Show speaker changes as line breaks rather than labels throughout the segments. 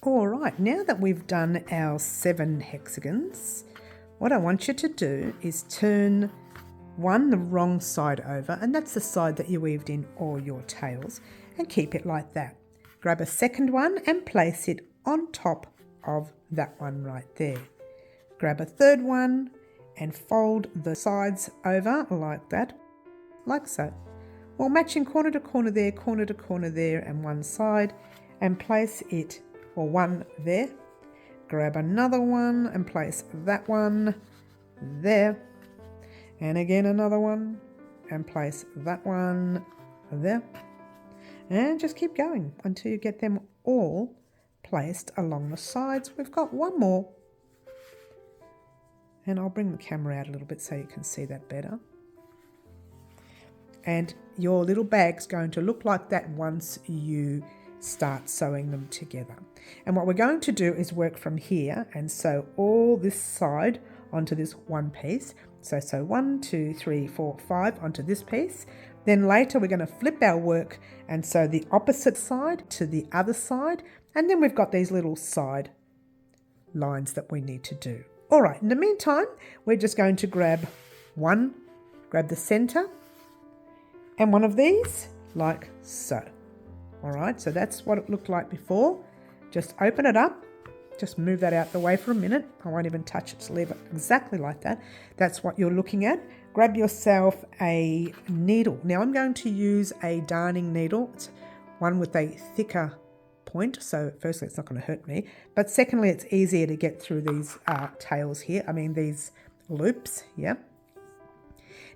All right, now that we've done our 7 hexagons, what I want you to do is turn one the wrong side over, and that's the side that you weaved in all your tails, and keep it like that. Grab a second one and place it on top of that one right there. Grab a third one and fold the sides over like that, like so. Well, matching corner to corner there, and one side, and place it, or one there. Grab another one and place that one there. And again another one and place that one there. And just keep going until you get them all placed along the sides. We've got one more. And I'll bring the camera out a little bit so you can see that better. And your little bag's going to look like that once you start sewing them together. And what we're going to do is work from here and sew all this side onto this one piece. So sew 1, 2, 3, 4, 5 onto this piece. Then later we're going to flip our work and sew the opposite side to the other side. And then we've got these little side lines that we need to do. All right, in the meantime, we're just going to grab the center and one of these like so. All right, so that's what it looked like before. Just open it up. Just move that out the way for a minute. I won't even touch it, just leave it exactly like that. That's what you're looking at. Grab yourself a needle. Now I'm going to use a darning needle. It's one with a thicker point. So firstly, it's not going to hurt me. But secondly, it's easier to get through these tails here. I mean, these loops, yeah.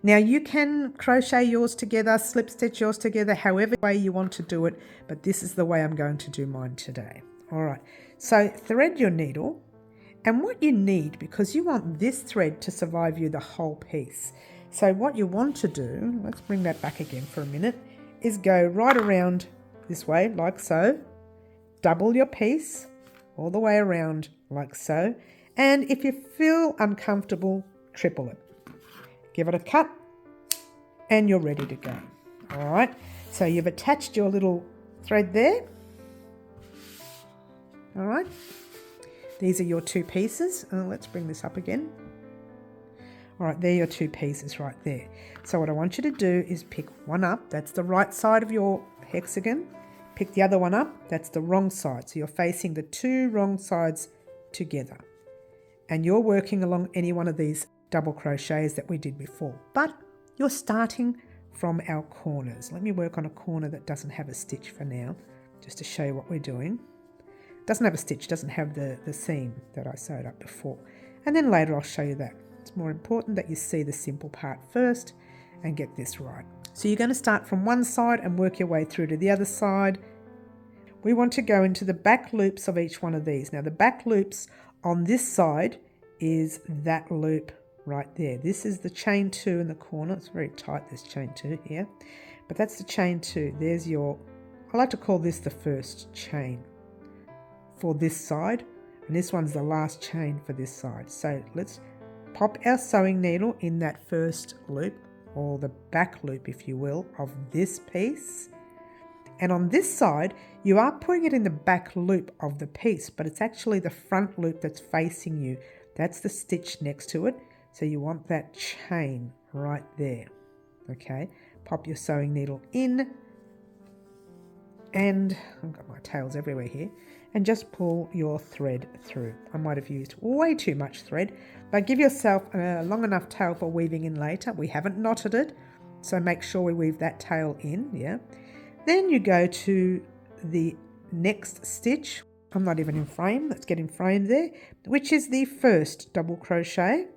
Now you can crochet yours together, slip stitch yours together, however way you want to do it, but this is the way I'm going to do mine today. All right, so thread your needle, and what you need, because you want this thread to survive you the whole piece. So what you want to do, let's bring that back again for a minute, is go right around this way, like so, double your piece all the way around like so, and if you feel uncomfortable, triple it. Give it a cut and you're ready to go. All right, so you've attached your little thread there. All right, these are your 2 pieces. Let's bring this up again. All right, they're your 2 pieces right there. So what I want you to do is pick one up. That's the right side of your hexagon. Pick the other one up. That's the wrong side. So you're facing the 2 wrong sides together. And you're working along any one of these double crochets that we did before, but you're starting from our corners. Let me work on a corner that doesn't have a stitch for now, just to show you what we're doing. Doesn't have a stitch, doesn't have the seam that I sewed up before, and then later I'll show you that. It's more important that you see the simple part first and get this right. So you're going to start from one side and work your way through to the other side. We want to go into the back loops of each one of these. Now the back loops on this side is that loop right there. This is the chain 2 in the corner. It's very tight, this chain 2 here, but that's the chain 2. There's your, I like to call this the first chain for this side, and this one's the last chain for this side. So let's pop our sewing needle in that first loop, or the back loop if you will, of this piece, and on this side you are putting it in the back loop of the piece, but it's actually the front loop that's facing you. That's the stitch next to it. So you want that chain right there, okay? Pop your sewing needle in, and I've got my tails everywhere here, and just pull your thread through. I might have used way too much thread, but give yourself a long enough tail for weaving in later. We haven't knotted it, so make sure we weave that tail in, yeah? Then you go to the next stitch. I'm not even in frame, let's get in frame there, which is the first double crochet.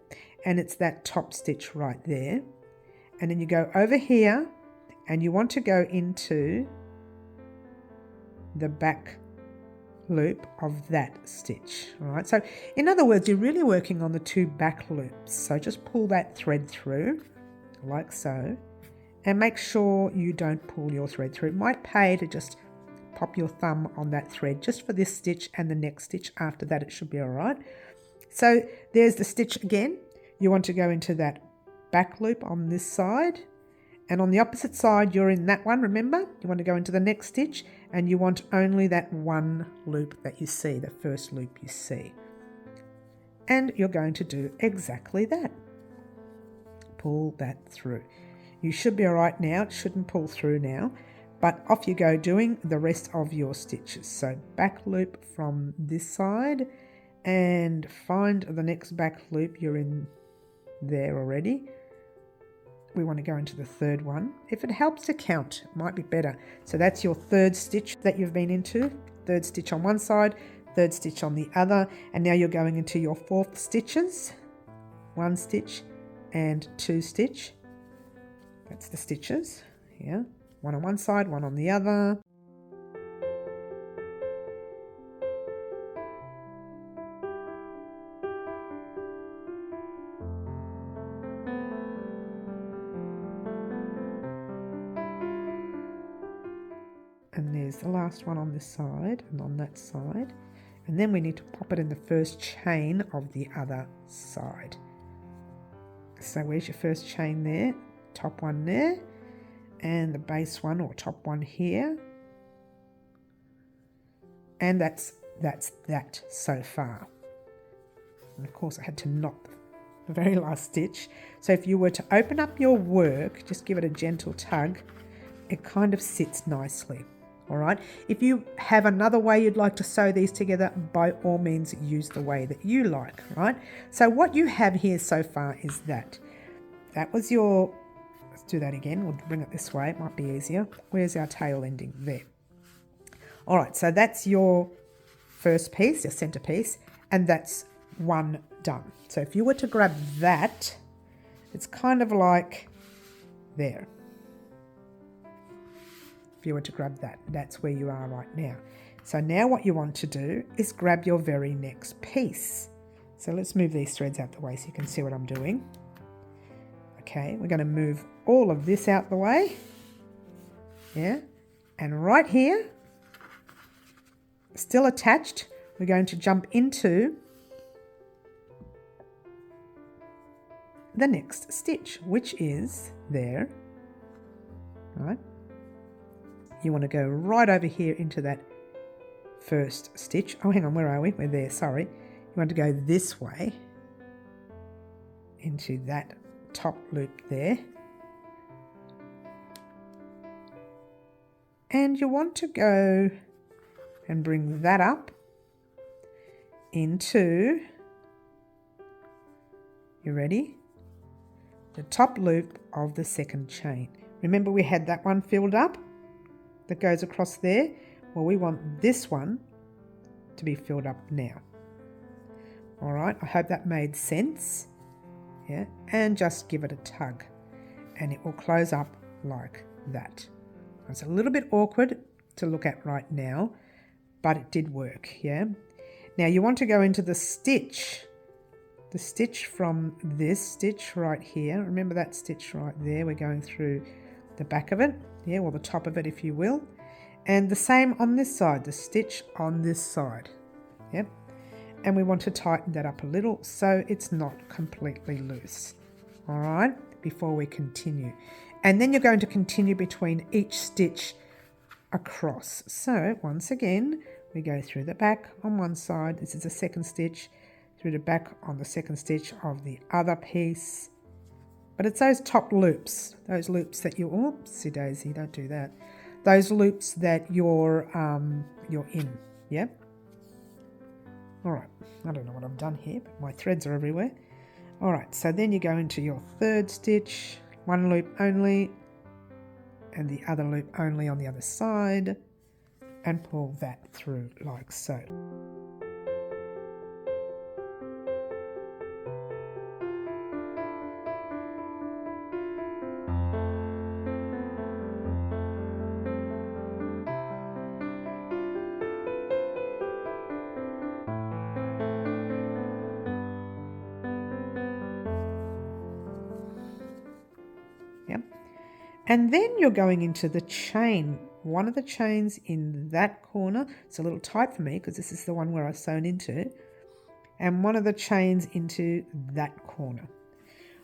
And it's that top stitch right there. And then you go over here and you want to go into the back loop of that stitch. All right, so in other words, you're really working on the 2 back loops. So just pull that thread through like so, and make sure you don't pull your thread through. It might pay to just pop your thumb on that thread just for this stitch and the next stitch. After that it should be all right. So there's the stitch again. You want to go into that back loop on this side, And on the opposite side, you're in that one, remember? You want to go into the next stitch and you want only that one loop that you see, the first loop you see. And you're going to do exactly that. Pull that through. You should be all right now. It shouldn't pull through now. But off you go doing the rest of your stitches. So back loop from this side and find the next back loop. You're in there already. We want to go into the third one. If it helps to count, it might be better. So that's your third stitch that you've been into. Third stitch on one side, third stitch on the other, and now you're going into your fourth stitches. One stitch and two stitch. That's the stitches. Yeah, one on one side, one on the other. And there's the last one on this side and on that side. And then we need to pop it in the first chain of the other side. So where's your first chain there? Top one there. And the base one or top one here. And that's that so far. And of course I had to knot the very last stitch. So if you were to open up your work, just give it a gentle tug, it kind of sits nicely. All right. If you have another way you'd like to sew these together, by all means use the way that you like, right? So what you have here so far is that. That was your, let's do that again. We'll bring it this way. It might be easier. Where's our tail ending? There. All right. So that's your first piece, your center piece, and that's one done. So if you were to grab that, it's kind of like there. If you were to grab that, that's where you are right now. So now what you want to do is grab your very next piece. So let's move these threads out the way so you can see what I'm doing. Okay, we're going to move all of this out the way. Yeah, and right here, still attached, we're going to jump into the next stitch, which is there, right? You want to go right over here into that first stitch. Oh, hang on, where are we? We're there, sorry. You want to go this way into that top loop there. And you want to go and bring that up into, you ready? The top loop of the second chain. Remember we had that one filled up that goes across there? Well, we want this one to be filled up now. All right, I hope that made sense. Yeah, and just give it a tug and it will close up like that. It's a little bit awkward to look at right now, but it did work, yeah? Now you want to go into the stitch from this stitch right here. Remember that stitch right there? We're going through the back of it, yeah, or the top of it if you will. And the same on this side, the stitch on this side, yep. And we want to tighten that up a little so it's not completely loose, all right, before we continue. And then you're going to continue between each stitch across. So once again, we go through the back on one side, this is the second stitch, through the back on the second stitch of the other piece. But it's those top loops, those loops that you, oopsie daisy, don't do that. Those loops that you're in, yeah? All right, I don't know what I've done here, but my threads are everywhere. All right, so then you go into your third stitch, one loop only, and the other loop only on the other side, and pull that through like so. And then you're going into the chain, one of the chains in that corner. It's a little tight for me because this is the one where I've sewn into, and one of the chains into that corner.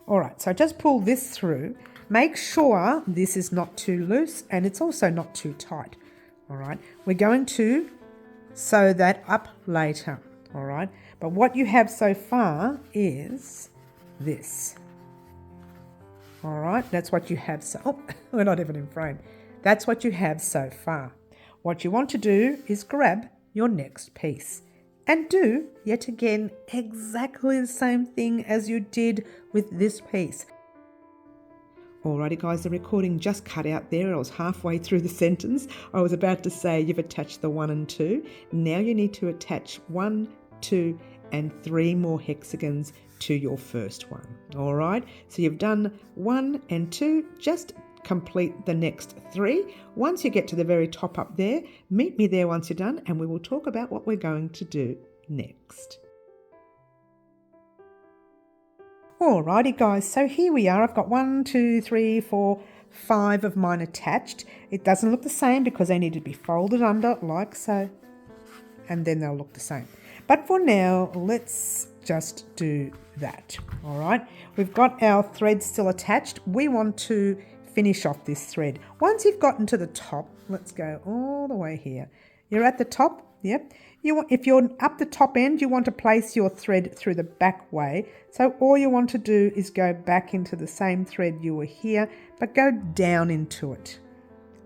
All right, so just pull this through. Make sure this is not too loose and it's also not too tight. All right, we're going to sew that up later. All right, but what you have so far is this. All right, that's what you have. Oh, we're not even in frame. That's what you have so far. What you want to do is grab your next piece and do, yet again, exactly the same thing as you did with this piece. Alrighty guys, the recording just cut out there. I was halfway through the sentence. I was about to say you've attached the 1 and 2. Now you need to attach 1, 2 and 3 more hexagons to your first one. Alright, so you've done 1 and 2, just complete the next 3. Once you get to the very top up there, meet me there once you're done and we will talk about what we're going to do next. Alrighty guys, so here we are. I've got 1, 2, 3, 4, 5 of mine attached. It doesn't look the same because they need to be folded under like so, and then they'll look the same. But for now, let's just do that. All right, we've got our thread still attached. We want to finish off this thread. Once you've gotten to the top, let's go all the way here. You're at the top, yep. If you're up the top end, you want to place your thread through the back way. So all you want to do is go back into the same thread you were here, but go down into it.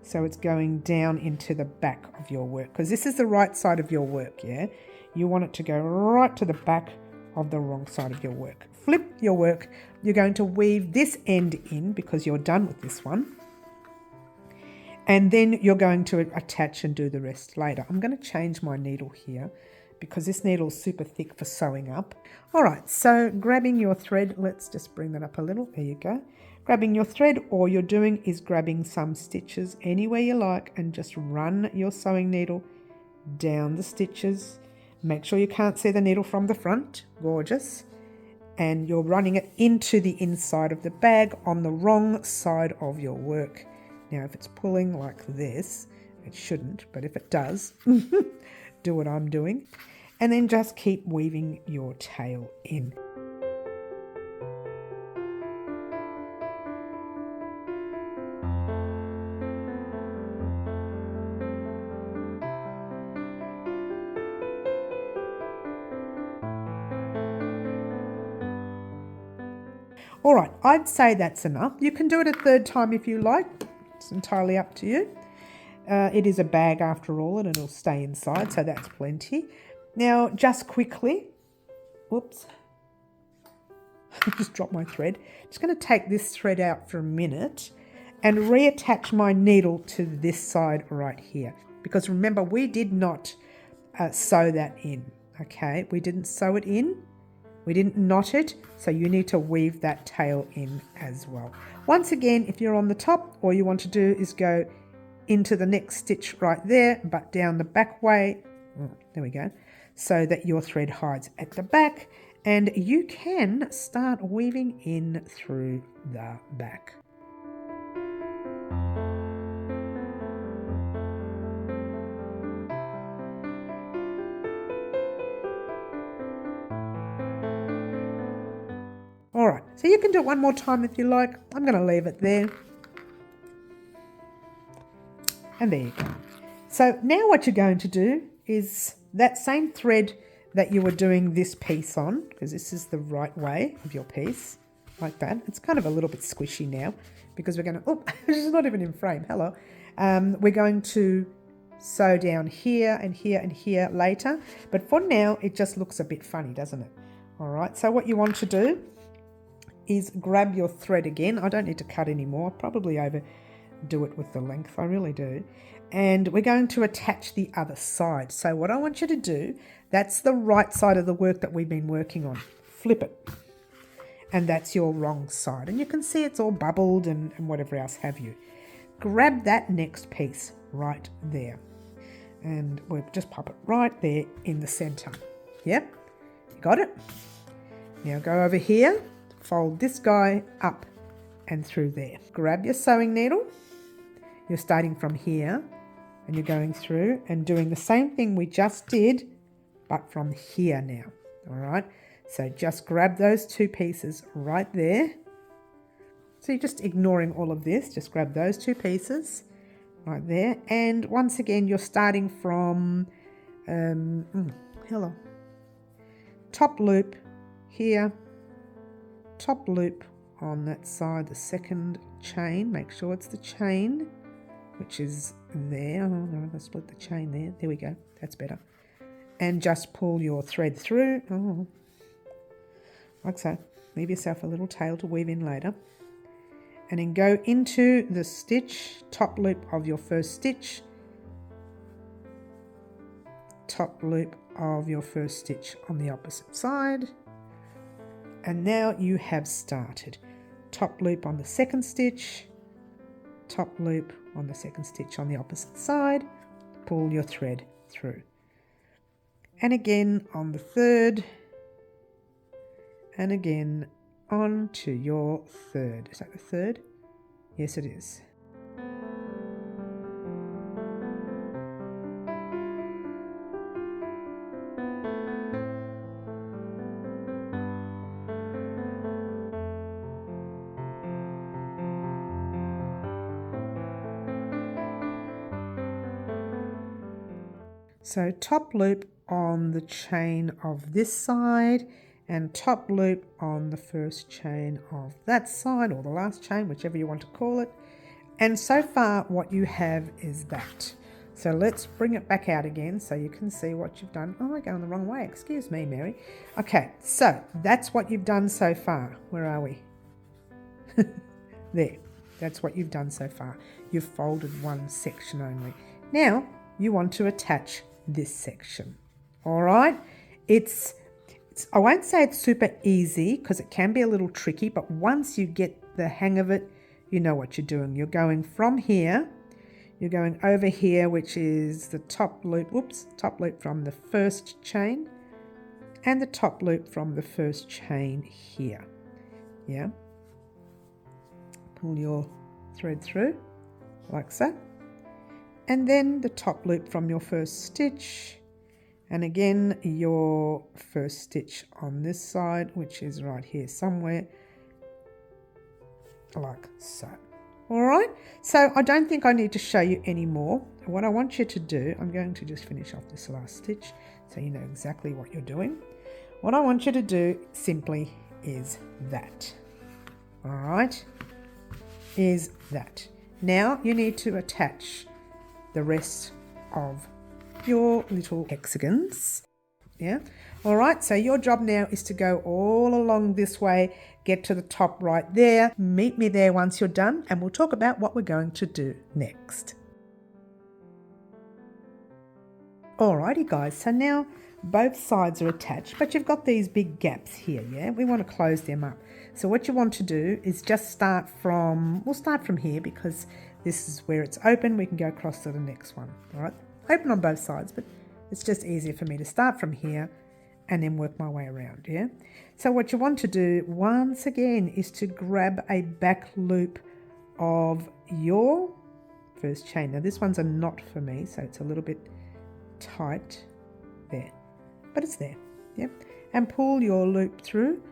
So it's going down into the back of your work, because this is the right side of your work, yeah? You want it to go right to the back of the wrong side of your work. Flip your work. You're going to weave this end in because you're done with this one. And then you're going to attach and do the rest later. I'm going to change my needle here because this needle is super thick for sewing up. All right, so grabbing your thread, let's just bring that up a little. There you go. Grabbing your thread, all you're doing is grabbing some stitches anywhere you like and just run your sewing needle down the stitches. Make sure you can't see the needle from the front. Gorgeous. And you're running it into the inside of the bag on the wrong side of your work. Now, if it's pulling like this, it shouldn't, but if it does, do what I'm doing. And then just keep weaving your tail in. All right, I'd say that's enough. You can do it a third time if you like. It's entirely up to you. It is a bag after all, and it'll stay inside, so that's plenty. Now, just quickly, whoops, I just dropped my thread. Just going to take this thread out for a minute and reattach my needle to this side right here. Because remember, we did not sew that in, okay? We didn't sew it in. We didn't knot it, so you need to weave that tail in as well. Once again, if you're on the top, all you want to do is go into the next stitch right there, but down the back way, there we go, so that your thread hides at the back, and you can start weaving in through the back. All right, so you can do it one more time if you like. I'm going to leave it there. And there you go. So now what you're going to do is that same thread that you were doing this piece on, because this is the right way of your piece, like that. It's kind of a little bit squishy now because we're going to, oh, this is not even in frame, hello. We're going to sew down here and here and here later. But for now, it just looks a bit funny, doesn't it? All right, so what you want to do is grab your thread again. I don't need to cut anymore. I'll probably overdo it with the length, I really do. And we're going to attach the other side. So what I want you to do, that's the right side of the work that we've been working on. Flip it. And that's your wrong side. And you can see it's all bubbled and whatever else have you. Grab that next piece right there. And we'll just pop it right there in the center. Yep, you got it? Now go over here. Fold this guy up and through there. Grab your sewing needle. You're starting from here and you're going through and doing the same thing we just did, but from here now. All right. So just grab those two pieces right there So you're just ignoring all of this. Just grab those two pieces right there. And once again, you're starting from, hello, top loop here, top loop on that side, the second chain. Make sure it's the chain, which is there. Oh no, I split the chain there. There we go. That's better. And just pull your thread through. Oh, like so. Leave yourself a little tail to weave in later. And then go into the stitch, top loop of your first stitch, top loop of your first stitch on the opposite side. And now you have started. Top loop on the second stitch, top loop on the second stitch on the opposite side, pull your thread through. And again on the third, and again on to your third. Is that the third? Yes, it is. So top loop on the chain of this side and top loop on the first chain of that side, or the last chain, whichever you want to call it. And so far what you have is that. So let's bring it back out again so you can see what you've done. Oh, I'm going the wrong way. Excuse me, Mary. Okay, so that's what you've done so far. Where are we? There. That's what you've done so far. You've folded one section only. Now you want to attach this section. All right? I won't say it's super easy because it can be a little tricky, but once you get the hang of it, you know what you're doing. You're going from here, you're going over here, which is the top loop, top loop from the first chain and the top loop from the first chain here. Yeah. Pull your thread through like so. And then the top loop from your first stitch. And again, your first stitch on this side, which is right here somewhere, like so. All right, so I don't think I need to show you any more. What I want you to do, I'm going to just finish off this last stitch so you know exactly what you're doing. What I want you to do simply is that. All right, is that. Now you need to attach the rest of your little hexagons. Yeah. All right, so your job now is to go all along this way, get to the top right there. Meet me there once you're done and we'll talk about what we're going to do next. Alrighty guys, so now both sides are attached, but you've got these big gaps here, yeah? We want to close them up. So what you want to do is just start from, we'll start from here because this is where it's open. We can go across to the next one, all right? Open on both sides, but it's just easier for me to start from here and then work my way around, yeah? So what you want to do once again is to grab a back loop of your first chain. Now this one's a knot for me, so it's a little bit tight there, but it's there, yeah? And pull your loop through,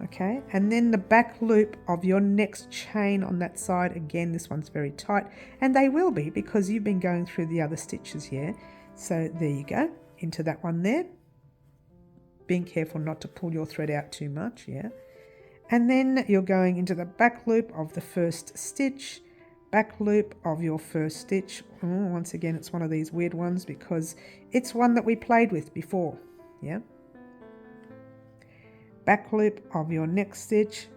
okay? And then the back loop of your next chain on that side, again, this one's very tight, and they will be because you've been going through the other stitches here. So there you go, into that one there. Being careful not to pull your thread out too much, yeah? And then you're going into the back loop of the first stitch, back loop of your first stitch. Oh, once again, it's one of these weird ones because it's one that we played with before, yeah? Back loop of your next stitch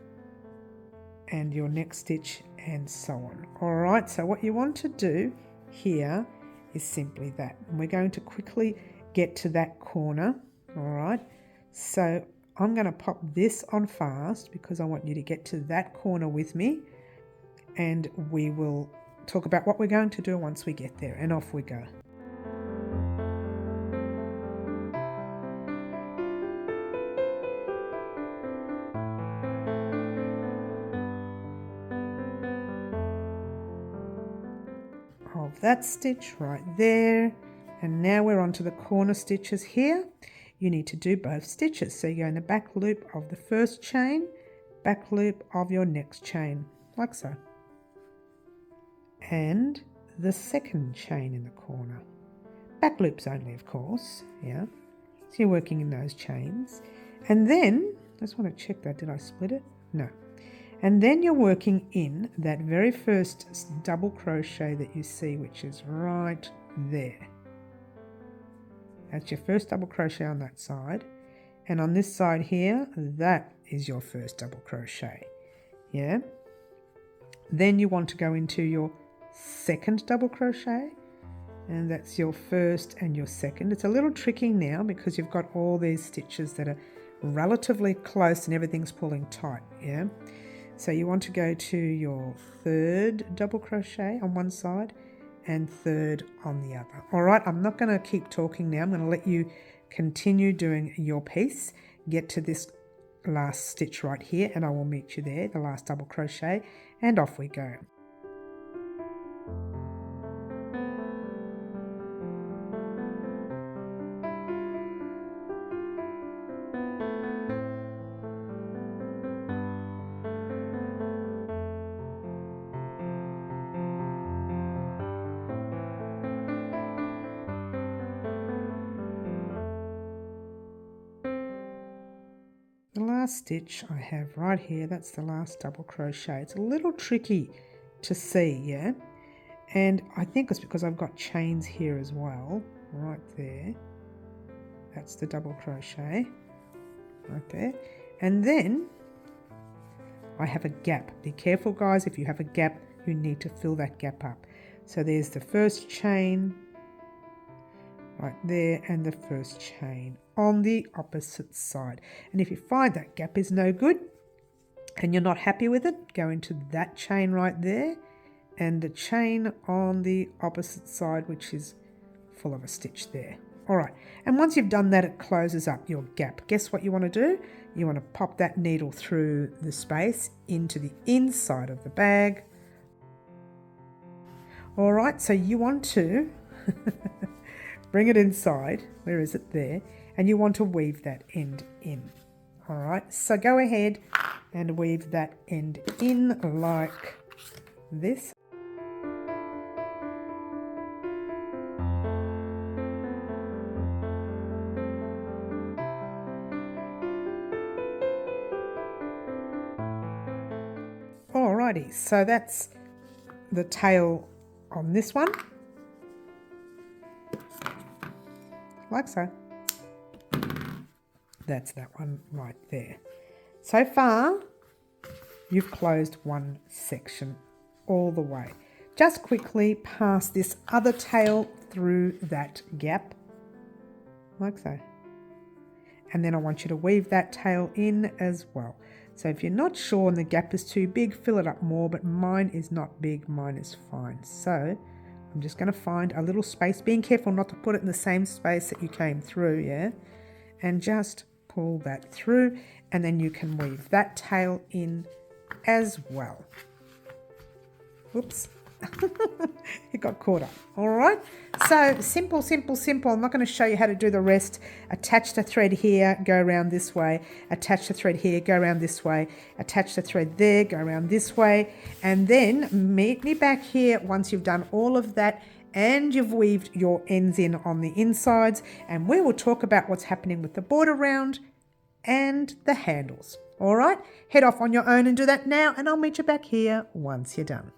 and your next stitch and so on. All right, so what you want to do here is simply that. And we're going to quickly get to that corner, all right? So I'm going to pop this on fast because I want you to get to that corner with me and we will talk about what we're going to do once we get there, and off we go. Of that stitch right there, and now we're on to the corner stitches here. You need to do both stitches, so you go in the back loop of the first chain, back loop of your next chain, like so. And the second chain in the corner. Back loops only, of course, yeah. So you're working in those chains. And then, I just want to check that, did I split it? No. And then you're working in that very first double crochet that you see, which is right there. That's your first double crochet on that side. And on this side here, that is your first double crochet, yeah. Then you want to go into your second double crochet, and that's your first and your second. It's a little tricky now because you've got all these stitches that are relatively close and everything's pulling tight, yeah. So you want to go to your third double crochet on one side and third on the other. All right, I'm not going to keep talking now. I'm going to let you continue doing your piece, get to this last stitch right here, and I will meet you there, the last double crochet, and off we go. The last stitch I have right here, that's the last double crochet. It's a little tricky to see, yeah? And I think it's because I've got chains here as well, right there. That's the double crochet, right there. And then I have a gap. Be careful, guys, if you have a gap, you need to fill that gap up. So there's the first chain right there and the first chain on the opposite side. And if you find that gap is no good and you're not happy with it, go into that chain right there and the chain on the opposite side, which is full of a stitch there. All right, and once you've done that, it closes up your gap. Guess what you want to do? You want to pop that needle through the space into the inside of the bag. All right, so you want to bring it inside. Where is it? There. And you want to weave that end in. All right, so go ahead and weave that end in like this. Alrighty, so that's the tail on this one, like so. That's that one right there. So far, you've closed one section all the way. Just quickly pass this other tail through that gap, like so. And then I want you to weave that tail in as well. So if you're not sure and the gap is too big, fill it up more, but mine is not big, mine is fine. So I'm just going to find a little space, being careful not to put it in the same space that you came through, yeah? And just pull that through, and then you can weave that tail in as well. Oops. It got caught up. All right, so simple, simple, simple. I'm not going to show you how to do the rest. Attach the thread here, go around this way. Attach the thread here, go around this way. Attach the thread there, go around this way. And then meet me back here once you've done all of that and you've weaved your ends in on the insides, and we will talk about what's happening with the border round and the handles. All right, head off on your own and do that now, and I'll meet you back here once you're done.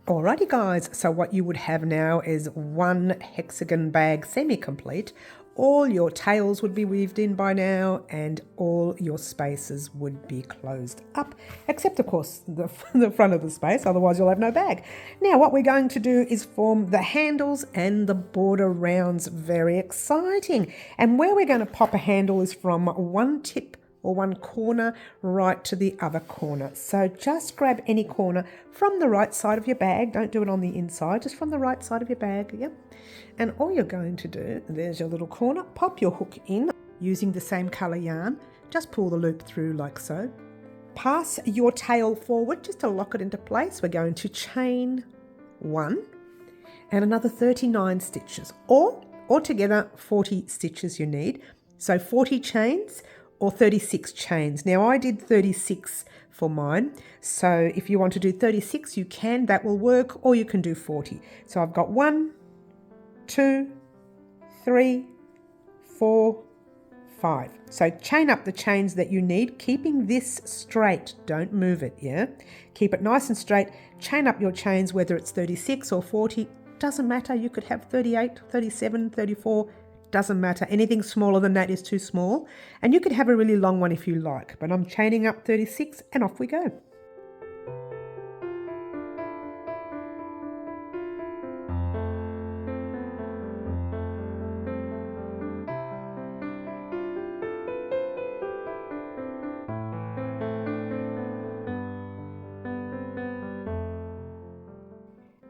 Alrighty guys, so what you would have now is one hexagon bag semi-complete. All your tails would be weaved in by now and all your spaces would be closed up, except of course the front of the space, otherwise you'll have no bag. Now what we're going to do is form the handles and the border rounds. Very exciting. And where we're going to pop a handle is from one tip or one corner right to the other corner. So just grab any corner from the right side of your bag. Don't do it on the inside, just from the right side of your bag. Yep. And all you're going to do, there's your little corner, pop your hook in using the same colour yarn. Just pull the loop through like so. Pass your tail forward just to lock it into place. We're going to chain 1 and another 39 stitches, or altogether 40 stitches you need. So 40 chains, or 36 chains. Now I did 36 for mine, so if you want to do 36 you can, that will work, or you can do 40. So I've got 1, 2, 3, 4, 5. So chain up the chains that you need, keeping this straight. Don't move it, yeah? Keep it nice and straight. Chain up your chains, whether it's 36 or 40, doesn't matter. You could have 38, 37, 34, doesn't matter. Anything smaller than that is too small. And you could have a really long one if you like, but I'm chaining up 36 and off we go.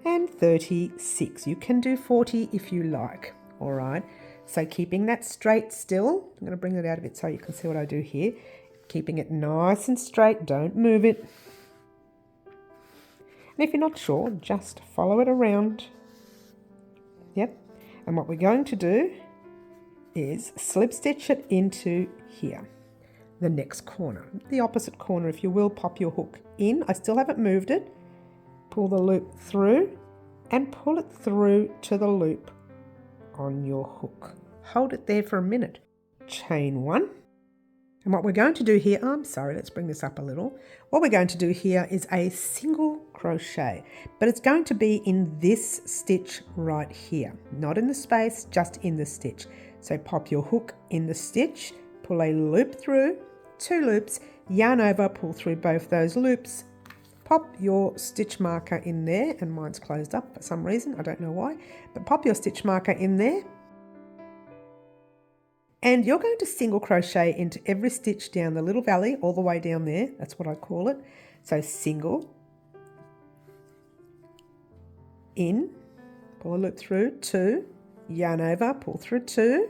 And 36. You can do 40 if you like. All right. So keeping that straight still. I'm going to bring it out a bit so you can see what I do here. Keeping it nice and straight. Don't move it. And if you're not sure, just follow it around. Yep. And what we're going to do is slip stitch it into here. The next corner. The opposite corner, if you will, pop your hook in. I still haven't moved it. Pull the loop through and pull it through to the loop on your hook. Hold it there for a minute. Chain 1. And what we're going to do here, let's bring this up a little. What we're going to do here is a single crochet, but it's going to be in this stitch right here, not in the space, just in the stitch. So pop your hook in the stitch, pull a loop through, 2 loops, yarn over, pull through both those loops, pop your stitch marker in there, and mine's closed up for some reason, I don't know why, but pop your stitch marker in there. And you're going to single crochet into every stitch down the little valley, all the way down there, that's what I call it. So single, in, pull a loop through, 2, yarn over, pull through 2,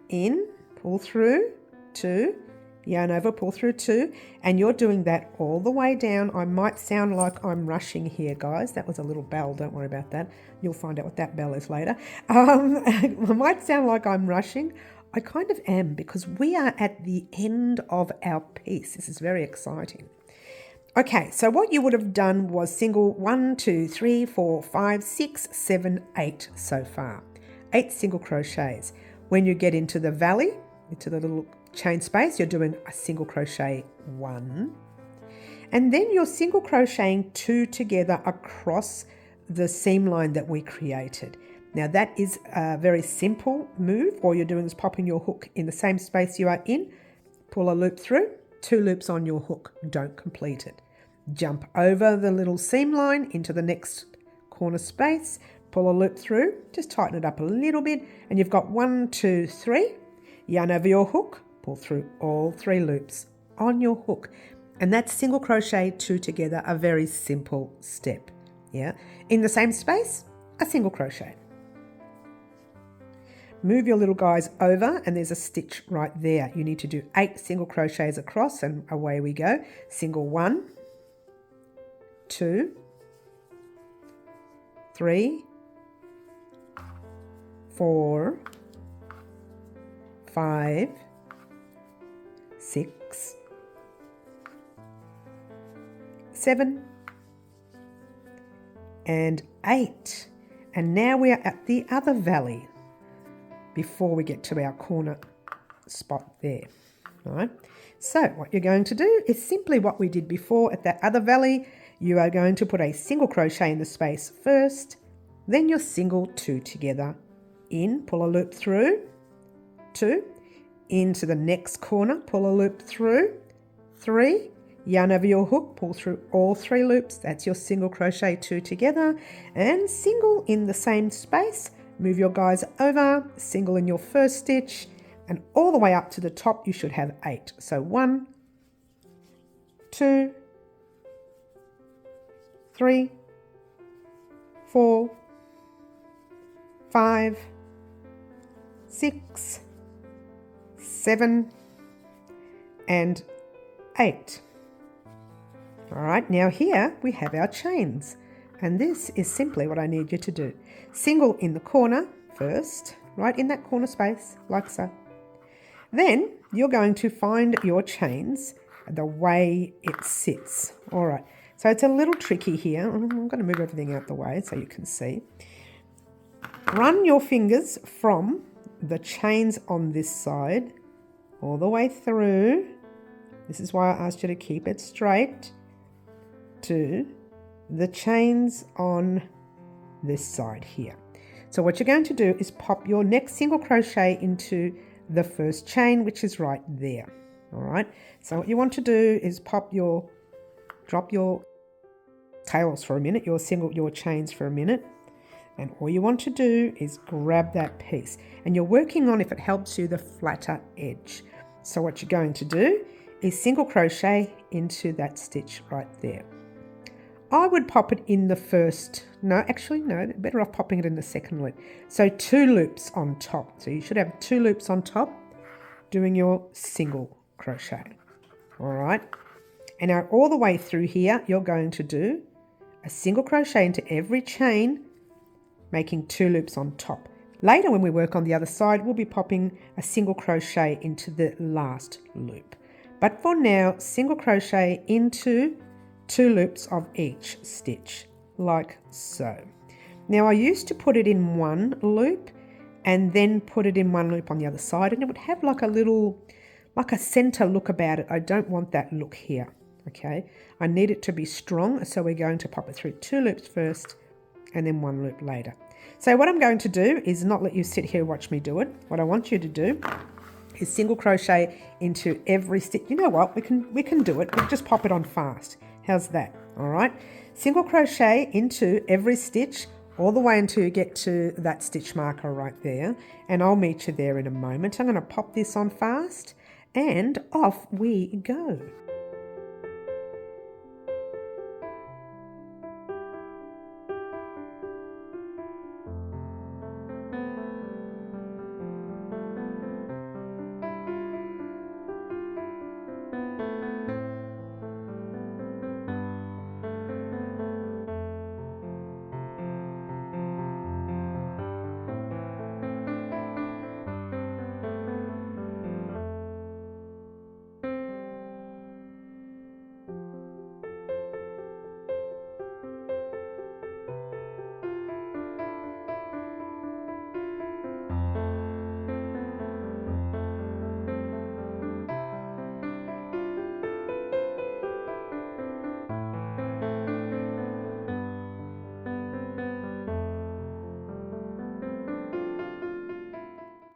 in, pull through, 2, yarn over, pull through 2, and you're doing that all the way down. I might sound like I'm rushing here, guys. That was a little bell, don't worry about that. You'll find out what that bell is later. I might sound like I'm rushing. I kind of am, because we are at the end of our piece. This is very exciting. Okay, so what you would have done was single 1, 2, 3, 4, 5, 6, 7, 8 so far. 8 single crochets. When you get into the valley, into the little chain space, you're doing a single crochet 1, and then you're single crocheting 2 together across the seam line that we created. Now that is a very simple move. All you're doing is popping your hook in the same space you are in, pull a loop through, 2 loops on your hook, don't complete it. Jump over the little seam line into the next corner space, pull a loop through, just tighten it up a little bit, and you've got 1, 2, 3, yarn over your hook, pull through all 3 loops on your hook, and that's single crochet 2 together, a very simple step. Yeah, in the same space, a single crochet. Move your little guys over, and there's a stitch right there. You need to do 8 single crochets across, and away we go. Single 1, 2, 3, 4, 5, 6, 7, and 8. And now we are at the other valley before we get to our corner spot there. All right. So what you're going to do is simply what we did before at that other valley. You are going to put a single crochet in the space first, then your single 2 together, in, pull a loop through, 2, into the next corner, pull a loop through, 3, yarn over your hook, pull through all 3 loops, that's your single crochet 2 together, and single in the same space, move your guys over, single in your first stitch, and all the way up to the top you should have 8. So 1, 2, 3, 4, 5, 6, 7, and 8. All right, now here we have our chains, and this is simply what I need you to do. Single in the corner first, right in that corner space, like so. Then you're going to find your chains the way it sits. All right, so it's a little tricky here. I'm going to move everything out the way so you can see. Run your fingers from the chains on this side all the way through. This is why I asked you to keep it straight, to the chains on this side here. So what you're going to do is pop your next single crochet into the first chain, which is right there. All right, so what you want to do is drop your tails for a minute, your chains for a minute, and all you want to do is grab that piece, and you're working on, if it helps you, the flatter edge. So what you're going to do is single crochet into that stitch right there. I would pop it in the first, no, better off popping it in the second loop. So 2 loops on top. So you should have 2 loops on top doing your single crochet. All right. And now all the way through here, you're going to do a single crochet into every chain, making 2 loops on top. Later, when we work on the other side, we'll be popping a single crochet into the last loop. But for now, single crochet into 2 loops of each stitch, like so. Now I used to put it in 1 loop and then put it in 1 loop on the other side, and it would have like a center look about it. I don't want that look here, okay? I need it to be strong, so we're going to pop it through 2 loops first and then 1 loop later. So what I'm going to do is not let you sit here and watch me do it. What I want you to do is single crochet into every stitch. You know what, we can do it. We'll just pop it on fast. How's that? All right. Single crochet into every stitch all the way until you get to that stitch marker right there. And I'll meet you there in a moment. I'm going to pop this on fast and off we go.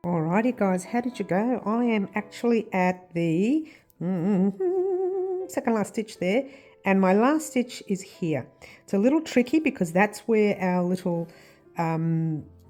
Alrighty guys, how did you go? I am actually at the second last stitch there, and my last stitch is here. It's a little tricky because that's where our little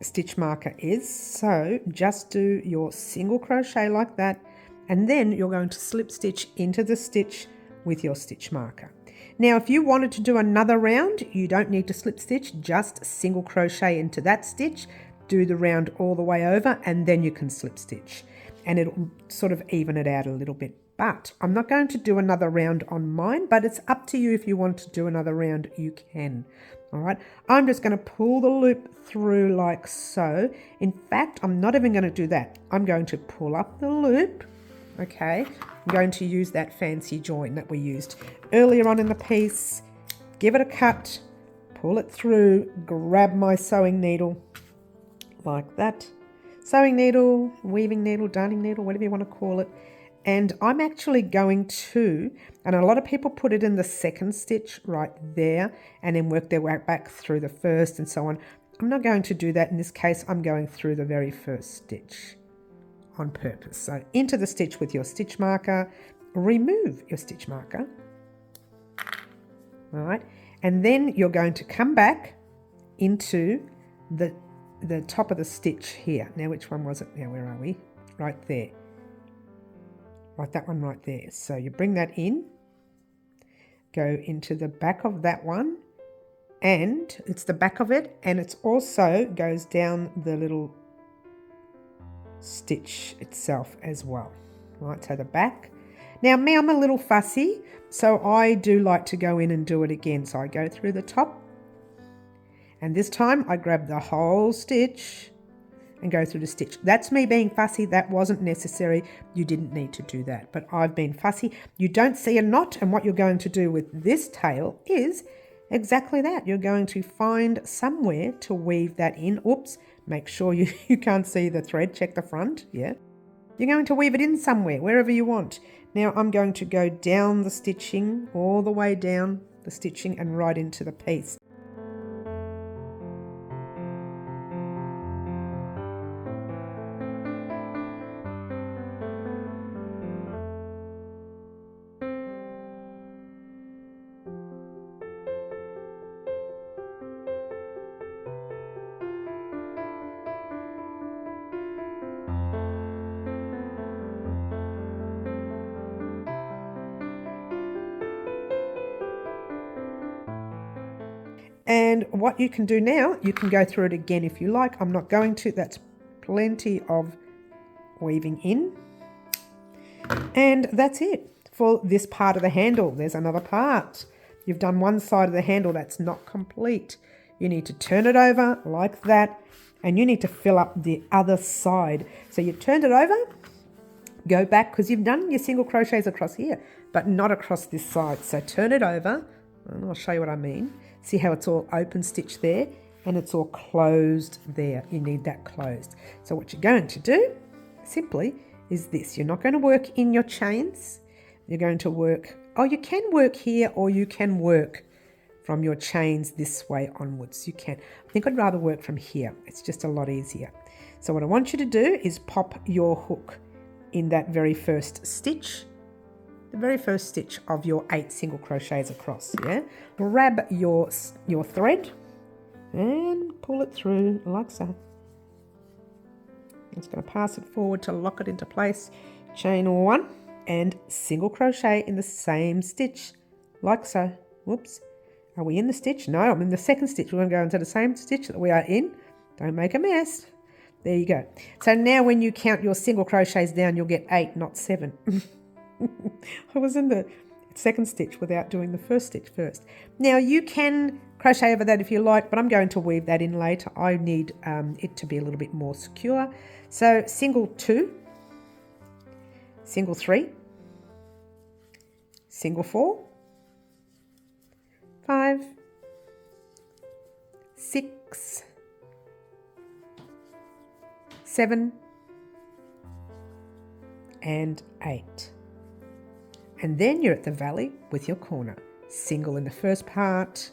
stitch marker is. So just do your single crochet like that, and then you're going to slip stitch into the stitch with your stitch marker. Now if you wanted to do another round, you don't need to slip stitch, just single crochet into that stitch, do the round all the way over, and then you can slip stitch and it'll sort of even it out a little bit. But I'm not going to do another round on mine, but it's up to you. If you want to do another round, you can. All right, I'm just going to pull the loop through like so. In fact, I'm not even going to do that. I'm going to pull up the loop. Okay, I'm going to use that fancy join that we used earlier on in the piece, give it a cut, pull it through, grab my sewing needle like that, sewing needle, weaving needle, darning needle, whatever you want to call it. And I'm actually going to, and a lot of people put it in the second stitch right there and then work their way back through the first and so on. I'm not going to do that in this case. I'm going through the very first stitch on purpose. So into the stitch with your stitch marker, remove your stitch marker. All right, and then you're going to come back into the top of the stitch here. Now, which one was it? Now, where are we? Right there. Right, that one right there. So you bring that in, go into the back of that one, and it's the back of it, and it's also goes down the little stitch itself as well. Right, so the back. Now, me, I'm a little fussy, so I do like to go in and do it again. So I go through the top, and this time I grab the whole stitch, and go through the stitch. That's me being fussy. That wasn't necessary. You didn't need to do that, but I've been fussy. You don't see a knot, and what you're going to do with this tail is exactly that. You're going to find somewhere to weave that in. Oops, make sure you can't see the thread. Check the front, yeah. You're going to weave it in somewhere, wherever you want. Now I'm going to go down the stitching, all the way down the stitching and right into the piece. And what you can do now, you can go through it again if you like. I'm not going to. That's plenty of weaving in. And that's it for this part of the handle. There's another part. You've done one side of the handle that's not complete. You need to turn it over like that, and you need to fill up the other side. So you turned it over, go back, because you've done your single crochets across here, but not across this side. So turn it over, and I'll show you what I mean. See how it's all open stitch there and it's all closed there. You need that closed. So what you're going to do simply is this. You're not going to work in your chains. You're going to work, you can work here, or you can work from your chains this way onwards. You can. I think I'd rather work from here. It's just a lot easier. So what I want you to do is pop your hook in that very first stitch. The very first stitch of your 8 single crochets across, yeah? Grab your thread and pull it through like so. I'm just going to pass it forward to lock it into place. Chain 1 and single crochet in the same stitch, like so. Whoops. Are we in the stitch? No, I'm in the second stitch. We're going to go into the same stitch that we are in. Don't make a mess. There you go. So now when you count your single crochets down, you'll get 8, not 7. I was in the second stitch without doing the first stitch first. Now you can crochet over that if you like, but I'm going to weave that in later. I need it to be a little bit more secure. So single 2, single 3, single 4, 5, 6, 7, and 8. And then you're at the valley with your corner. Single in the first part,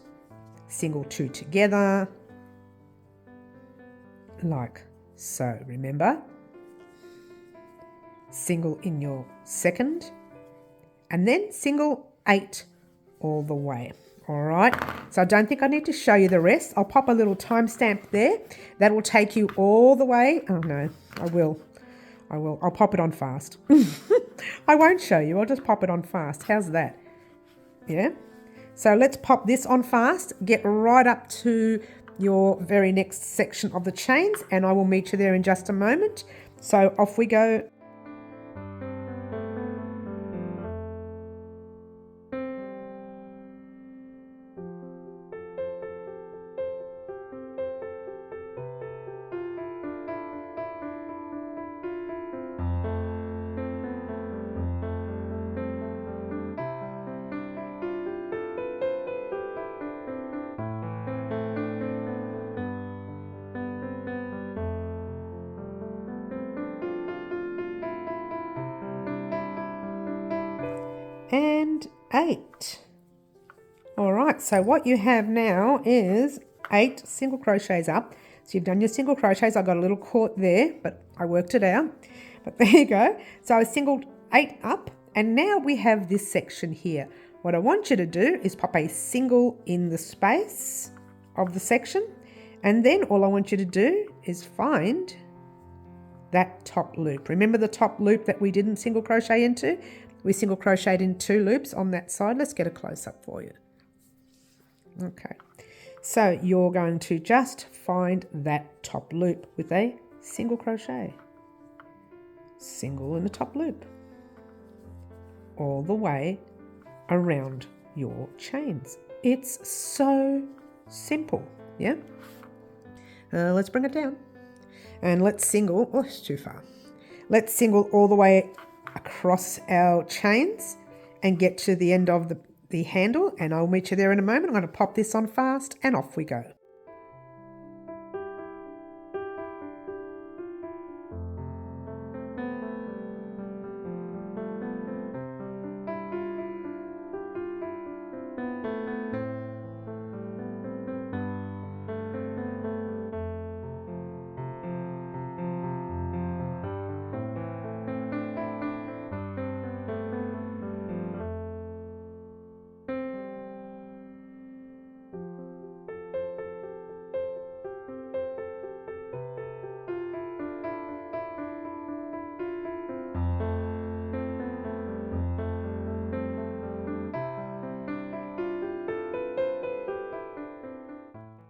single 2 together, like so. Remember? Single in your second, and then single 8 all the way. All right, so I don't think I need to show you the rest. I'll pop a little timestamp there. That will take you all the way. Oh no, I will. I'll pop it on fast. I won't show you. I'll just pop it on fast. How's that? Yeah. So let's pop this on fast. Get right up to your very next section of the chains, and I will meet you there in just a moment. So off we go. And 8. All right, so what you have now is 8 single crochets up. So you've done your single crochets. I got a little caught there, but I worked it out. But there you go. So I singled 8 up, and now we have this section here. What I want you to do is pop a single in the space of the section, and then all I want you to do is find that top loop. Remember the top loop that we didn't single crochet into? We single crocheted in 2 loops on that side. Let's get a close-up for you. Okay, so you're going to just find that top loop with a single crochet. Single in the top loop. All the way around your chains. It's so simple, yeah? Let's bring it down. And let's single, oh, it's too far. Let's single all the way across our chains and get to the end of the handle, and I'll meet you there in a moment. I'm going to pop this on fast and off we go.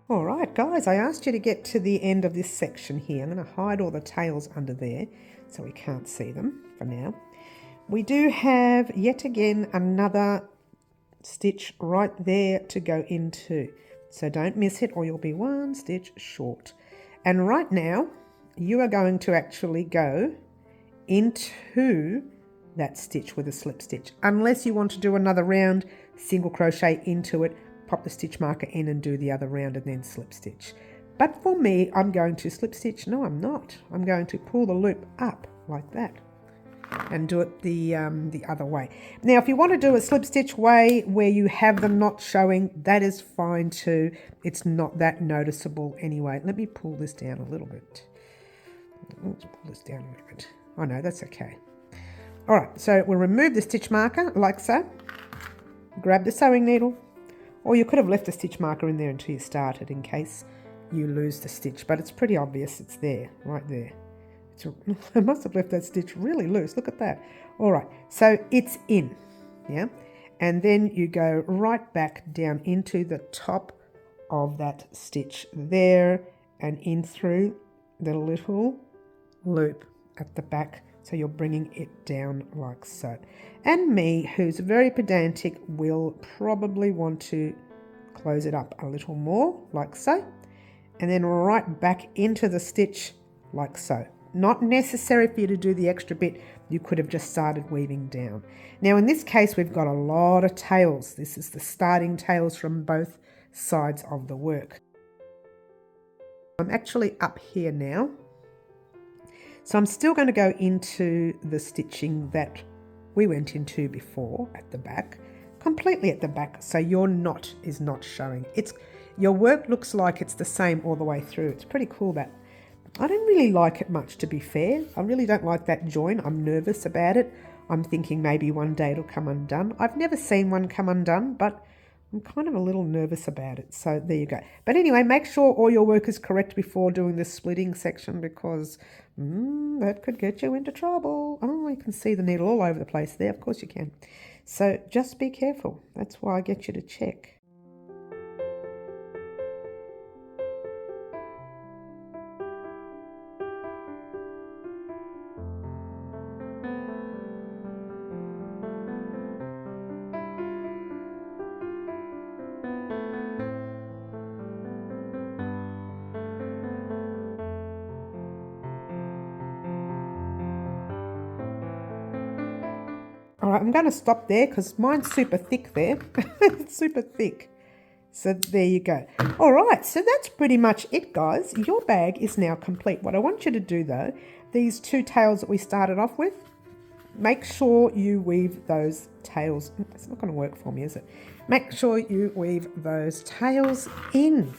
All right, guys, I asked you to get to the end of this section here. I'm going to hide all the tails under there so we can't see them for now. We do have, yet again, another stitch right there to go into. So don't miss it or you'll be one stitch short. And right now, you are going to actually go into that stitch with a slip stitch. Unless you want to do another round, single crochet into it, pop the stitch marker in and do the other round and then slip stitch. But for me, I'm going to slip stitch. No, I'm not. I'm going to pull the loop up like that and do it the other way. Now, if you want to do a slip stitch way where you have them not showing, that is fine too. It's not that noticeable anyway. Let me pull this down a little bit. Let's pull this down a little bit. Oh no, that's okay. All right, so we'll remove the stitch marker like so. Grab the sewing needle. Or you could have left a stitch marker in there until you started in case you lose the stitch, but it's pretty obvious it's there, right there. I must have left that stitch really loose, look at that. All right, so it's in, yeah? And then you go right back down into the top of that stitch there and in through the little loop at the back. So you're bringing it down like so. And me, who's very pedantic, will probably want to close it up a little more, like so. And then right back into the stitch, like so. Not necessary for you to do the extra bit. You could have just started weaving down. Now in this case, we've got a lot of tails. This is the starting tails from both sides of the work. I'm actually up here now. So I'm still going to go into the stitching that we went into before at the back, completely at the back, so your knot is not showing. Your work looks like it's the same all the way through. It's pretty cool that. I don't really like it much, to be fair. I really don't like that join. I'm nervous about it. I'm thinking maybe one day it'll come undone. I've never seen one come undone, but I'm kind of a little nervous about it. So there you go. But anyway, make sure all your work is correct before doing the splitting section because that could get you into trouble. Oh, you can see the needle all over the place there. Of course you can. So just be careful. That's why I get you to check. All right, I'm going to stop there because mine's super thick there. It's super thick. So there you go. All right, so that's pretty much it, guys. Your bag is now complete. What I want you to do, though, these two tails that we started off with, make sure you weave those tails. It's not going to work for me, is it? Make sure you weave those tails in.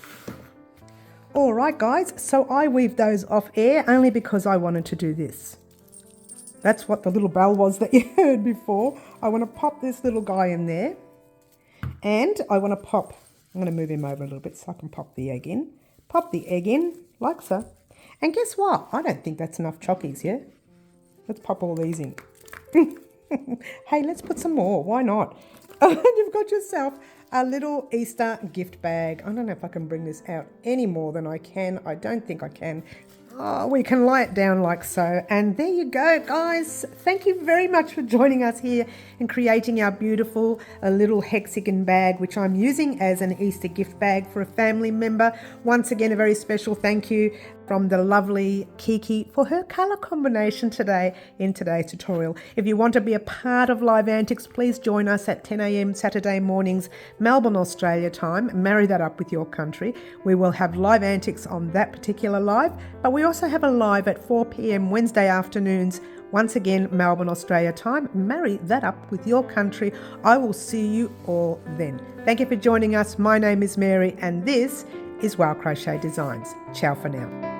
All right, guys, so I weaved those off air only because I wanted to do this. That's what the little bell was that you heard before. I want to pop this little guy in there. And I want to pop, I'm going to move him over a little bit so I can pop the egg in. Pop the egg in, like so. And guess what? I don't think that's enough chockies, yeah? Let's pop all these in. Hey, let's put some more. Why not? You've got yourself a little Easter gift bag. I don't know if I can bring this out any more than I can. I don't think I can. Oh, we can lie it down like so. And there you go, guys. Thank you very much for joining us here in creating our beautiful little hexagon bag, which I'm using as an Easter gift bag for a family member. Once again, a very special thank you from the lovely Kiki for her colour combination today in today's tutorial. If you want to be a part of Live Antics, please join us at 10 a.m. Saturday mornings, Melbourne, Australia time. Marry that up with your country. We will have Live Antics on that particular live, but we also have a live at 4 p.m. Wednesday afternoons, once again, Melbourne, Australia time. Marry that up with your country. I will see you all then. Thank you for joining us. My name is Mary and this is Wow Crochet Designs. Ciao for now.